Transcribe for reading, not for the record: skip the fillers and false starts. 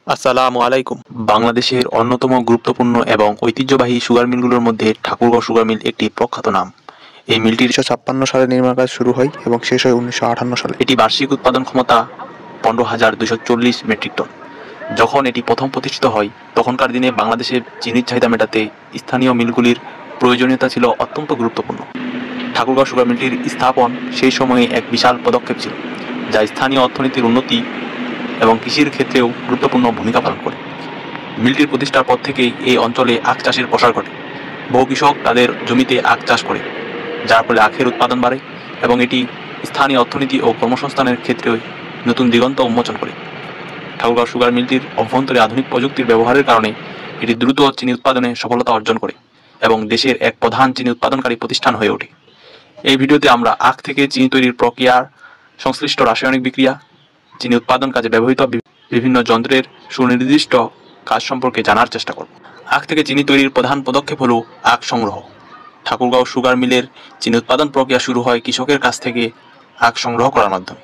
আসসালামু আলাইকুম। বাংলাদেশের অন্যতম গুরুত্বপূর্ণ এবং ঐতিহ্যবাহী সুগার মিলগুলোর মধ্যে ঠাকুরগাঁও সুগার মিল একটি প্রখ্যাত নাম। এই মিলটির 1956 সালে নির্মাণ কাজ শুরু হয় এবং শেষ হয় 1958 সালে। এটি বার্ষিক উৎপাদন ক্ষমতা 15,240 মেট্রিক টন। যখন এটি প্রথম প্রতিষ্ঠিত হয় তখনকার দিনে বাংলাদেশের চিনির চাহিদা মেটাতে স্থানীয় মিলগুলির প্রয়োজনীয়তা ছিল অত্যন্ত গুরুত্বপূর্ণ। ঠাকুরগাঁও সুগার মিলটির স্থাপন সেই সময়ে এক বিশাল পদক্ষেপ ছিল, যা স্থানীয় অর্থনীতির উন্নতি এবং কৃষির ক্ষেত্রেও গুরুত্বপূর্ণ ভূমিকা পালন করে। মিলটির প্রতিষ্ঠার পর থেকেই এই অঞ্চলে আখ চাষের প্রসার ঘটে। বহু কৃষক তাদের জমিতে আখ চাষ করে, যার ফলে আখের উৎপাদন বাড়ে এবং এটি স্থানীয় অর্থনীতি ও কর্মসংস্থানের ক্ষেত্রে নতুন দিগন্ত উন্মোচন করে। ঠাকুরগাঁও সুগার মিলটির অভ্যন্তরে আধুনিক প্রযুক্তির ব্যবহারের কারণে এটি দ্রুত চিনি উৎপাদনে সফলতা অর্জন করে এবং দেশের এক প্রধান চিনি উৎপাদনকারী প্রতিষ্ঠান হয়ে ওঠে। এই ভিডিওতে আমরা আখ থেকে চিনি তৈরির প্রক্রিয়ার সংশ্লিষ্ট রাসায়নিক বিক্রিয়া, চিনি উৎপাদন কাজে ব্যবহৃত বিভিন্ন যন্ত্রের সুনির্দিষ্ট কাজ সম্পর্কে জানার চেষ্টা করব। আখ থেকে চিনি তৈরির প্রধান পদক্ষেপ হলো আখ সংগ্রহ। ঠাকুরগাঁও সুগার মিলের চিনি উৎপাদন প্রক্রিয়া শুরু হয় কৃষকের কাছ থেকে আখ সংগ্রহ করার মাধ্যমে।